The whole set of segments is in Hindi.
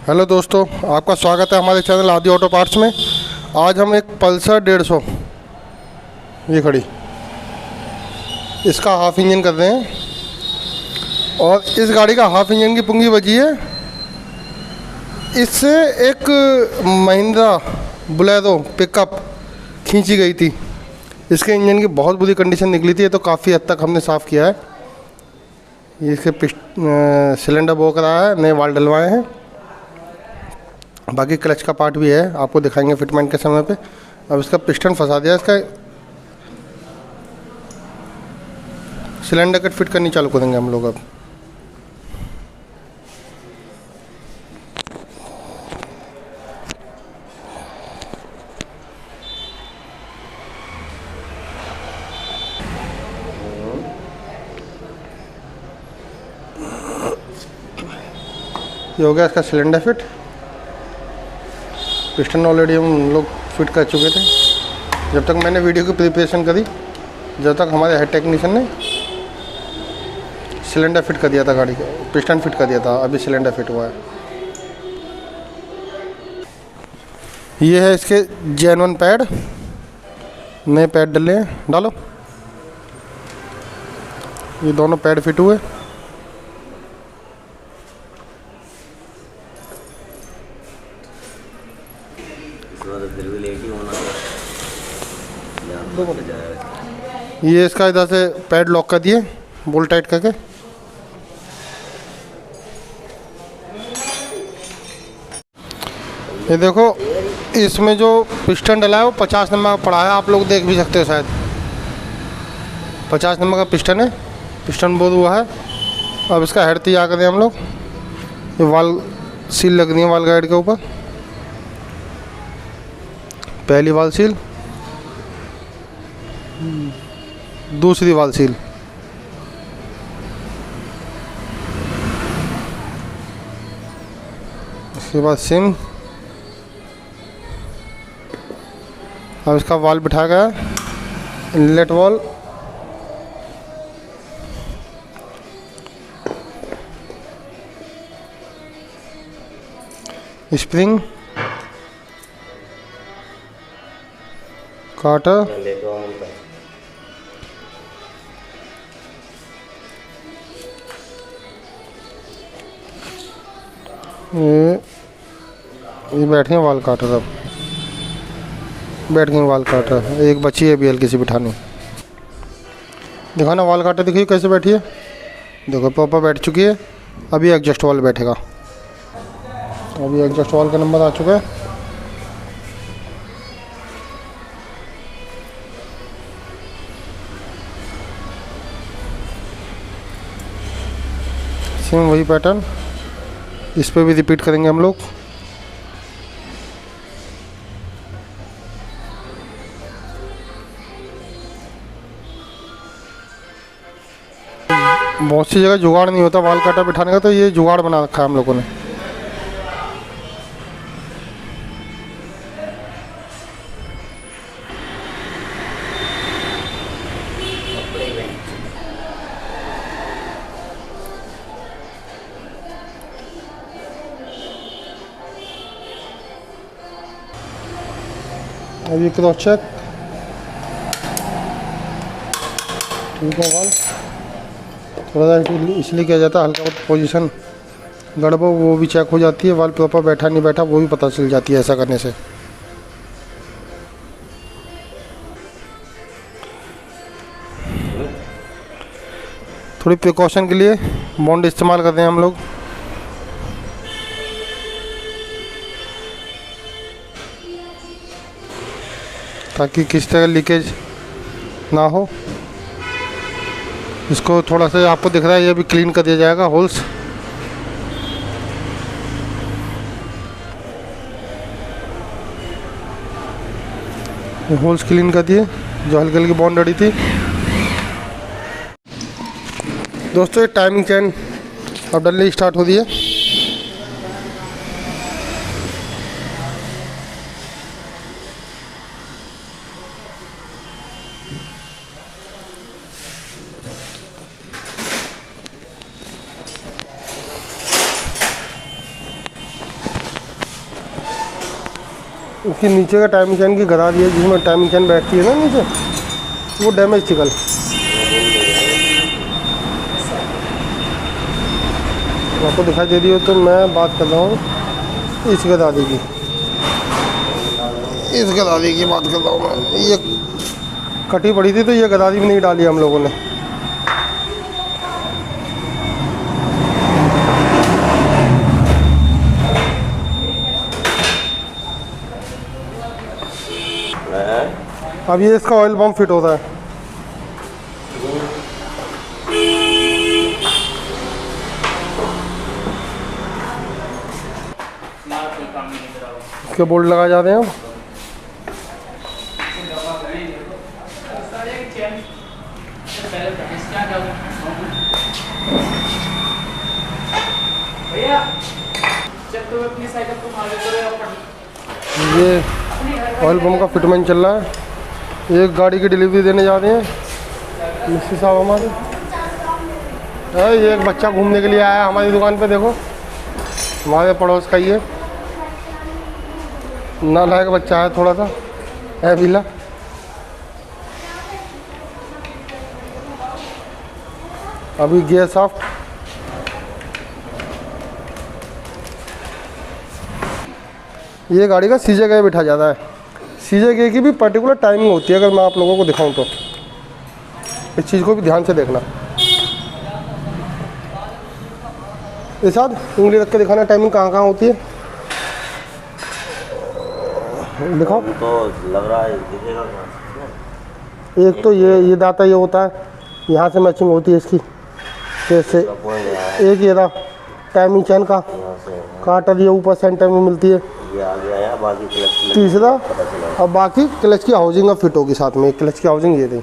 हेलो दोस्तों, आपका स्वागत है हमारे चैनल आदि ऑटो पार्ट्स में। आज हम एक पल्सर 150 ये खड़ी इसका हाफ इंजन कर रहे हैं। और इस गाड़ी का हाफ इंजन की पुंगी बजी है। इससे एक महिंद्रा बोलेरो पिकअप खींची गई थी। इसके इंजन की बहुत बुरी कंडीशन निकली थी। ये तो काफ़ी हद तक हमने साफ़ किया है। इसके सिलेंडर बो कराया है, नए वाल्व डलवाए हैं। बाकी क्लच का पार्ट भी है, आपको दिखाएंगे फिटमेंट के समय पे। अब इसका पिस्टन फंसा दिया। इसका सिलेंडर कट फिट करनी चालू करेंगे हम लोग। अब ये हो गया इसका सिलेंडर फिट। पिस्टन ऑलरेडी हम लोग फिट कर चुके थे जब तक मैंने वीडियो की प्रिपरेशन करी। जब तक हमारे हेड टेक्नीशियन ने सिलेंडर फिट कर दिया था, गाड़ी का पिस्टन फिट कर दिया था। अभी सिलेंडर फिट हुआ है। ये है इसके जेन्युइन पैड, नए पैड डले हैं। डालो, ये दोनों पैड फिट हुए। फिर भी लेट ही होना था। ये इसका इधर से पैड लॉक कर दिए, बोल्ट टाइट करके। ये देखो, इसमें जो पिस्टन डला है वो 50 नंबर का पड़ा है। आप लोग देख भी सकते हो शायद। 50 नंबर का पिस्टन है, पिस्टन बोर्ड हुआ है। अब इसका हेड तैयार करें हम लोग। ये वाल सील लग रही है वाल गाइड के ऊपर। पहली वाल सील, दूसरी वाल सील, उसके बाद सिम। अब इसका वाल बिठा गया, इनलेट वाल। स्प्रिंग, काटर, ये बैठे हैं वाल काटर। अब बैठ गए वाल काटर। एक बची है अभी हल्की सी बिठानी। दिखाना वाल काटर, देखिए कैसे बैठी है। देखो प्रॉपर बैठ चुकी है। अभी एग्जॉस्ट वाल बैठेगा। अभी एग्जॉस्ट वाल का नंबर आ चुका है। सेम वही पैटर्न इस पे भी रिपीट करेंगे हम लोग। बहुत सी जगह जुगाड़ नहीं होता वाल काटा बिठाने का, तो ये जुगाड़ बना रखा है हम लोगों ने। अभी क्रॉस चेक, ठीक है। वाल थोड़ा सा इसलिए किया जाता है, हल्का बहुत पोजीशन गड़बड़ वो भी चेक हो जाती है। वाल प्रॉपर बैठा नहीं बैठा वो भी पता चल जाती है ऐसा करने से। थोड़ी प्रिकॉशन के लिए बॉन्ड इस्तेमाल करते हैं हम लोग। ताकि किसी तरह लीकेज ना हो। इसको थोड़ा सा आपको दिख रहा है, ये भी क्लीन कर दिया जाएगा होल्स। होल्स क्लीन कर दिए जो हल्की हल्की बॉन्ड अड़ी थी। दोस्तों ये टाइमिंग चेन अब डलनी स्टार्ट हो रही है। उसकी नीचे का टाइमिंग चैन की गदा दी है, जिसमें टाइमिंग चैन बैठती है ना नीचे, वो डैमेज थी कल। आपको दिखाई दे रही हो तो मैं बात कर रहा हूँ इस गदादी की, इस गदादी की बात कर रहा हूँ मैं। ये कटी पड़ी थी तो ये गदादी भी नहीं डाली हम लोगों ने। अब ये इसका ऑयल पंप फिट होता है। इसके बोल्ट लगाए जाते हैं। ये ऑयल पंप का फिटमेंट चल रहा है। एक गाड़ी की डिलीवरी देने जा रहे हैं मिस्त्री साहब हमारे। ये एक बच्चा घूमने के लिए आया है हमारी दुकान पे, देखो हमारे पड़ोस का। ये नालायक बच्चा है थोड़ा सा, है बिला। अभी गियर सॉफ्ट। ये गाड़ी का सीजे गियर बिठा जाता है। सीजे गियर की भी पर्टिकुलर टाइमिंग होती है, अगर मैं आप लोगों को दिखाऊं तो इस चीज़ को भी ध्यान से देखना। इस साथ उंगली रख के दिखाना टाइमिंग कहाँ कहाँ होती है, दिखाओ। तो लग रहा है दिखेगा। एक तो ये दाता ये होता है, यहाँ से मैचिंग होती है इसकी जैसे। एक ये रहा टाइमिंग चैन का काटर, ये ऊपर सेंटर में मिलती है। ये आगे आया, बाकी क्लच तीसरा, अब बाकी क्लच की हाउसिंग अब फिट होगी साथ में। क्लच की हाउसिंग ये रही।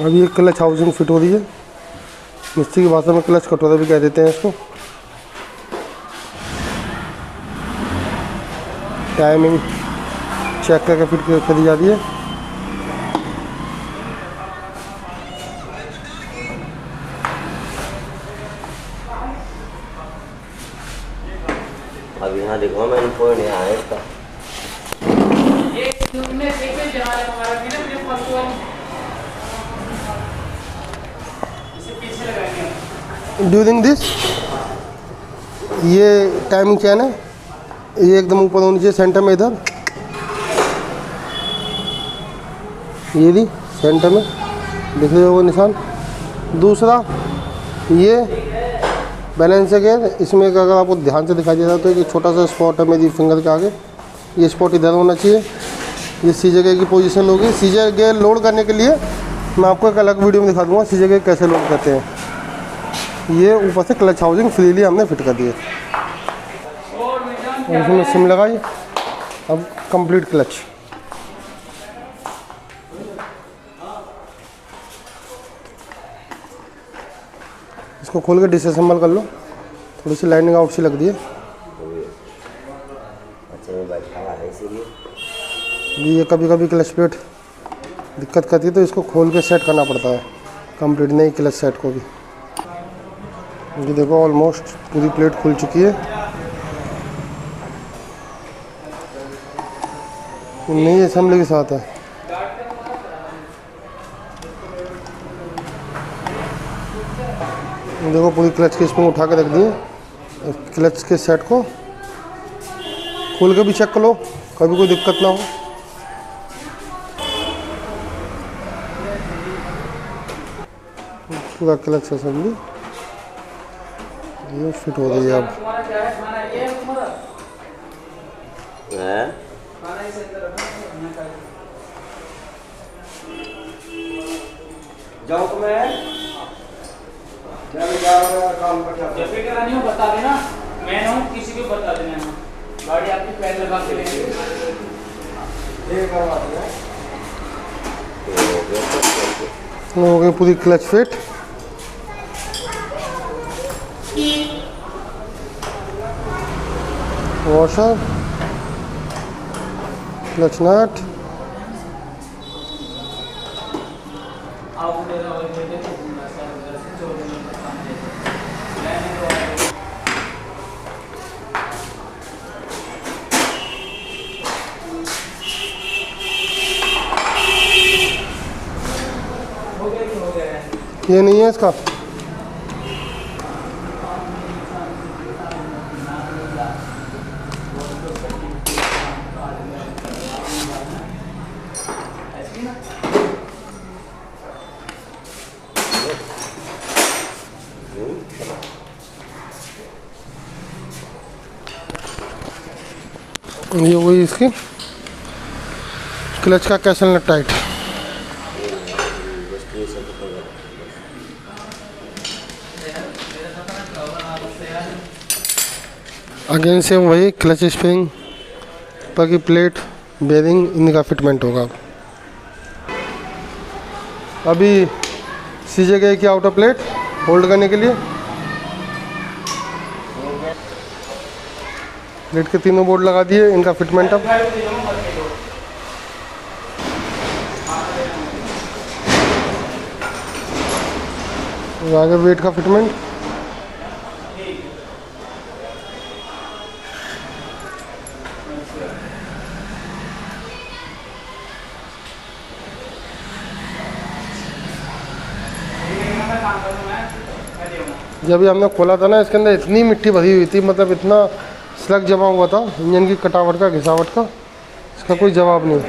अब ये क्लच हाउसिंग फिट हो रही है। मिस्त्री की भाषा में क्लच कटोरा भी कह देते हैं इसको। टाइमिंग चेक करके फिट कर दी जाती है। अब यहाँ देखो मैं पॉइंट यहाँ है इसका। ड्यूरिंग दिस ये टाइमिंग चैन है, ये एकदम ऊपर होनी चाहिए सेंटर में। इधर ये भी सेंटर में दिख रहे हो वो निशान। दूसरा ये बैलेंस गियर, इसमें अगर आपको ध्यान से दिखाई देता तो एक छोटा सा स्पॉट है मेरी फिंगर के आगे, ये स्पॉट इधर होना चाहिए। ये सीजे गियर की पोजीशन होगी। सीजे गियर लोड करने के लिए मैं आपको एक अलग वीडियो में दिखा दूंगा सीजे गियर कैसे लोड करते हैं। ये ऊपर से क्लच हाउसिंग फ्रीली हमने फिट कर दी है। और इसमें सिम लगाई। अब कंप्लीट क्लच। इसको खोल के डिसअसेंबल कर लो। थोड़ी सी लाइनिंग आउट सी लग रही है। अच्छा में बैठा है इसीलिए। ये कभी कभी क्लच प्लेट दिक्कत करती है तो इसको खोल के सेट करना पड़ता है कंप्लीट, नई क्लच सेट को भी। ये देखो ऑलमोस्ट पूरी प्लेट खुल चुकी है। नई असेंबली के साथ है। देखो पूरी क्लच की स्प्रिंग उठा के रख दी है। क्लच के सेट को खोल के भी चेक कर लो, कभी कोई दिक्कत ना हो। पूरा क्लच असेंबली ये फिट हो रही है। अब जाओ तो मैं काम जब भी करानी हो बता देना, मैं हूँ किसी को बता देना है। गाड़ी आपकी पैर लगा के लेंगे। हो गई पूरी क्लच फिट। वॉशर, क्लच नट, ये नहीं है इसका। ये हो गई इसकी क्लच का कैसल नट टाइट। बस ये सब तो अगेन से वही क्लच स्प्रिंग पर की प्लेट बेरिंग इनका फिटमेंट होगा। अभी सीजे गई की आउटर प्लेट होल्ड करने के लिए प्लेट के तीनों बोर्ड लगा दिए, इनका फिटमेंट अब आगे वेट का फिटमेंट। जब भी हमने खोला था ना इसके अंदर इतनी मिट्टी भरी हुई थी, मतलब इतना स्लग जमा हुआ था इंजन की कटावट का घिसावट का, इसका कोई जवाब नहीं।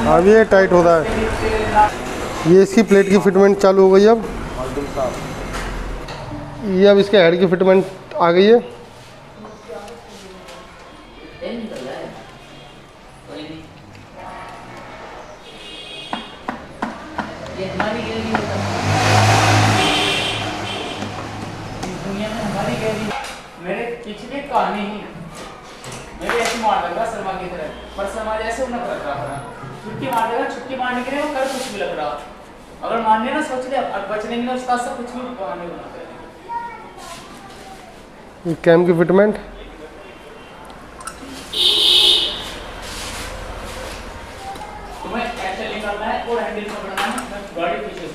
अब ये टाइट हो रहा है। ये इसकी प्लेट की फिटमेंट चालू हो गई अब। ये अब इसके हेड की फिटमेंट आ गई है। मेरे पिछले कहानी ही मेरे ऐसे मार लग रहा शर्मा की तरह, पर शर्मा जैसे उन्हें कर रहा था छुट्टी मार देगा, छुट्टी मारने के लिए वो कर कुछ भी लग रहा, अगर मानने ना सोच ले और बचने के लिए उसका सब कुछ भी बहाने बनाते हैं। कैम की फिटमेंट तुम्हें ऐसे निकालना है और हैंडल पकड़ना है, गाड़ी पीछे से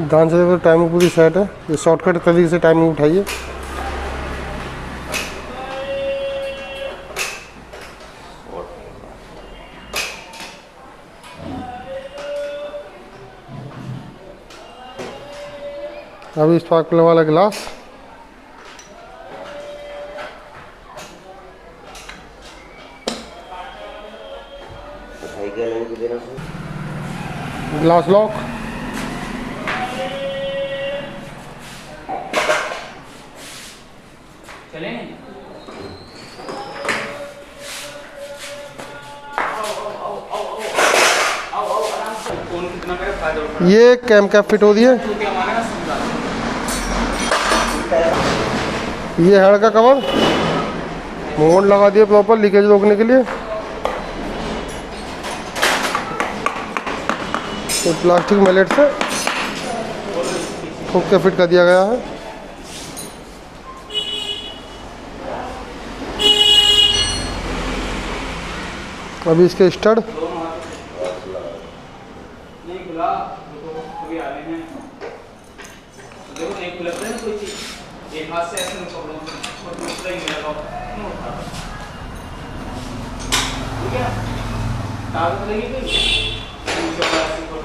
ध्यान से देखो, टाइमिंग पूरी सेट है। ये शॉर्टकट तरीके से टाइमिंग उठाइए। अभी स्पार्क प्लग वाला ग्लास ग्लास लॉक, चलें कौन कितना करे फायदा उठा ये कैम कैप फिट हो रही है। क्या मानेगा समझा ये हेड का कवर मोड़ लगा दिए प्रॉपर लीकेज रोकने के लिए। तो प्लास्टिक मैलेट से हुक के फिट कर दिया गया है। अभी इसके स्टड नहीं खुला तो कभी आ रहे हैं, देखो नहीं खुला तो कोई चीज एक हाथ से ऐसे नहीं पकड़ो और दूसरा ही मेरा नहीं उठा, ठीक है ताकत लगी कोई दूसरा ऐसे करो।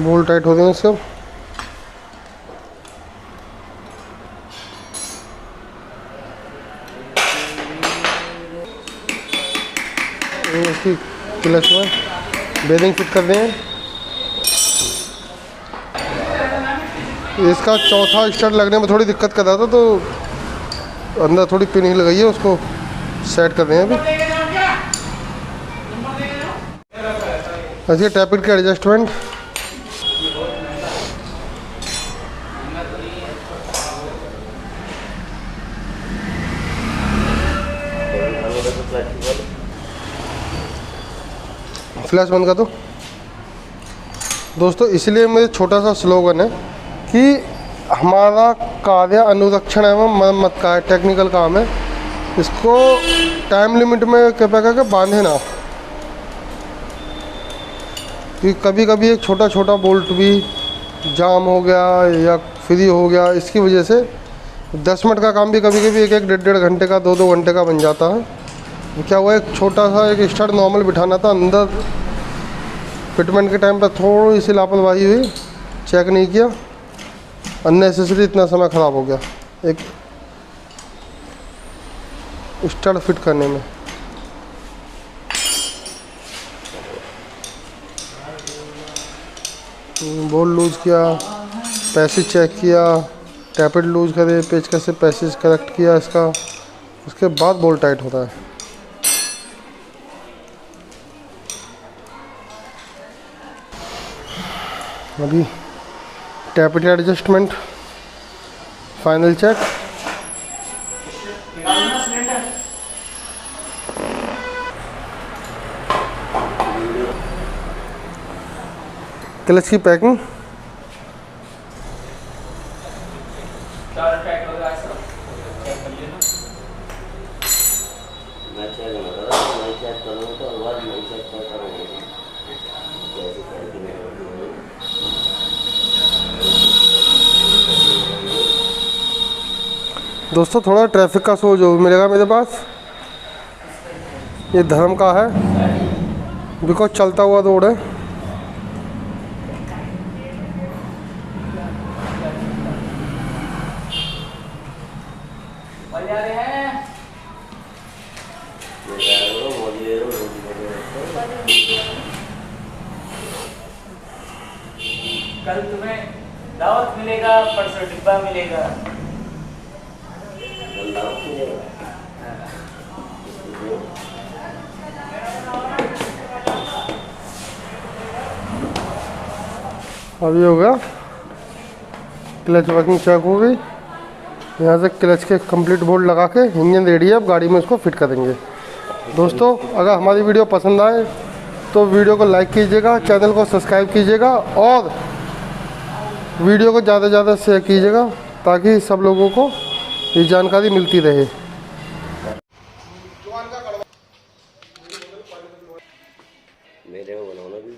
बोल्ट टाइट हो गए इसके। इसकी क्लच में बेरिंग फिट कर दें। इसका चौथा स्टार्ट लगने में थोड़ी दिक्कत कर रहा था, तो अंदर थोड़ी पिन हिल गई है, उसको सेट कर रहे हैं अभी। ऐसे टैपिड के एडजस्टमेंट, फ्लैश बंद कर दो। दोस्तों इसलिए मेरे छोटा सा स्लोगन है कि हमारा कार्य अनुरक्षण एवं मरम्मत का है, टेक्निकल काम है, इसको टाइम लिमिट में कृपया करके बांधे ना, कि कभी कभी एक छोटा छोटा बोल्ट भी जाम हो गया या फ्री हो गया, इसकी वजह से 10 मिनट का काम भी कभी कभी 1-1, 1.5 घंटे का, 2-2 घंटे का बन जाता है। क्या हुआ, एक छोटा सा एक स्टार्ट नॉर्मल बिठाना था, अंदर फिटमेंट के टाइम पर थोड़ी सी लापरवाही हुई, चेक नहीं किया, अननेसेसरी इतना समय ख़राब हो गया एक स्टार्ट फिट करने में। बोल्ट लूज़ किया, पैसेज चेक किया, टैपिड लूज़ करे, पेचकस से पैसेज करेक्ट किया इसका, उसके बाद बोल्ट टाइट होता है। अभी tappet adjustment, final check. Clutch की पैकिंग, मैं चेक करूँगा तो बाद मैं चेक करूँगा कैसे पैकिंग है। दोस्तों थोड़ा ट्रैफिक का शो जो मिलेगा मेरे पास, ये धर्म का है, बिकॉज चलता हुआ रोड है। कल तुम्हें दावत मिलेगा, परसों डिब्बा मिलेगा। अभी हो गया, क्लच वर्किंग चेक हो गई। यहाँ से क्लच के कंप्लीट बोल्ट लगा के इंजन रेडी है, अब गाड़ी में इसको फिट करेंगे। दोस्तों अगर हमारी वीडियो पसंद आए तो वीडियो को लाइक कीजिएगा, चैनल को सब्सक्राइब कीजिएगा और वीडियो को ज़्यादा से ज़्यादा शेयर कीजिएगा, ताकि सब लोगों को ये जानकारी मिलती रहे। मेरे को बनाना भी